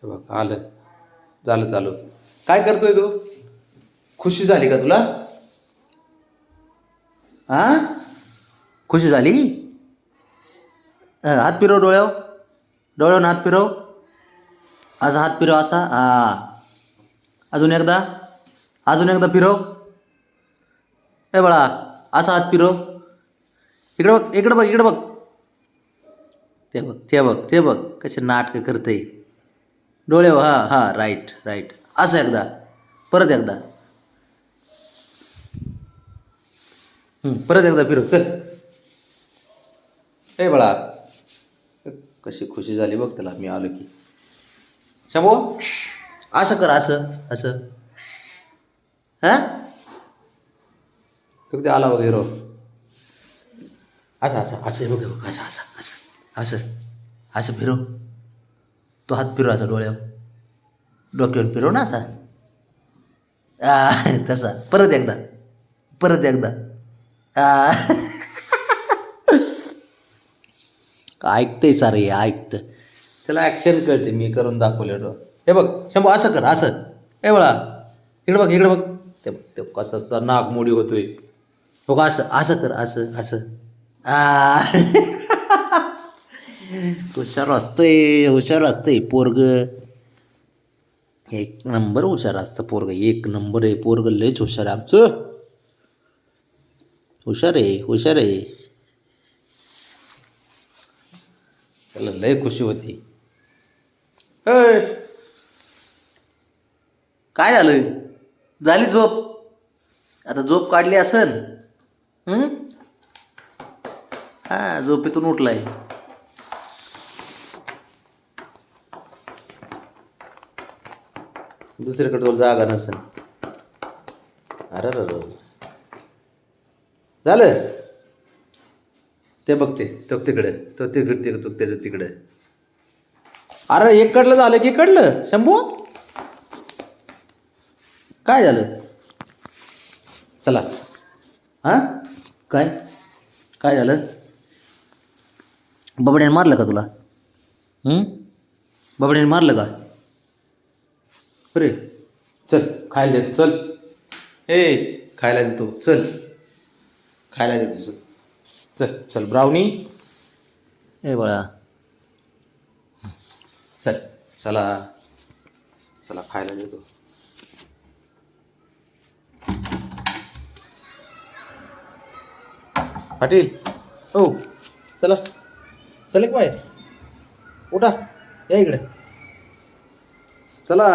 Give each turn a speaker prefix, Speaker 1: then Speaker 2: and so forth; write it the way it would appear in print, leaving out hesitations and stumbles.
Speaker 1: हे बघ आलं, झालं चालू. काय करतोय तू? खुशी झाली का तुला? हा, खुशी झाली? हात फिरव डोळ्यावर, डोळ्यावर हात फिरव. असा हात फिरव असा. अजून एकदा, अजून एकदा फिरव. ए बाळा, असा हात फिरव. इकडं बघ, इकडं बघ, इकडं बघ. ते बघ, ते बघ, ते बघ कसे नाटकं करते. डोळ्यावर, हां हां, राईट राईट. असं एकदा, परत एकदा. परत एकदा फिरव, चल. ए बाळा, कशी खुशी झाली बघ त्याला मी आलो की. शंभू, असं कर, असं असं. हां, तू ते आला बघ हिरो. असं असं असं बघ बघ, असं असं असं असं असं फिरव. तो हात फिरव असा डोळ्यावर, डोक्यावर फिरव ना असा. तसा परत एकदा, परत एकदा. ऐकतंय सारं हे, ऐकतं. त्याला ॲक्शन कळते, मी करून दाखवलं. हे बघ शंभू, असं कर, असं. ए बाळा, इकडं बघ, इकडं बघ. ते बघ, ते कसं नागमोडी होतोय. हो का, असं असं कर, असं असं. हुशार असतंय, हुशार असतंय पोरग. एक नंबर हुशार असतं पोरग, एक नंबर आहे पोरग. लयच हुशार आहे आमचं. हुशार आहे, हुशार आहे. त्याला लय खुशी होती. काय झालं? झाली झोप? आता झोप काढली असेल. हा, झोपेतून उठलाय. दुसरीकडे तुला जागा नसेल. अरे झालं. ते बघते, तो तिकडे, तो तिकडे, तो त्याचं तिकडे. अरे इकडलं झालं की इकडलं. शंभू, काय झालं? चला. हां, काय काय झालं? बबड्याने मारलं का तुला? बबड्याने मारलं का? अरे चल, खायला देतो, चल. खायला देतो, चल. खायला देतो, चल. चल चल, ब्राउनी. ए बाळा, चल. चला चला, खायला देतो. पाटील, हो, चला. चल एक बाहेर, उठा, या इकडे. चला.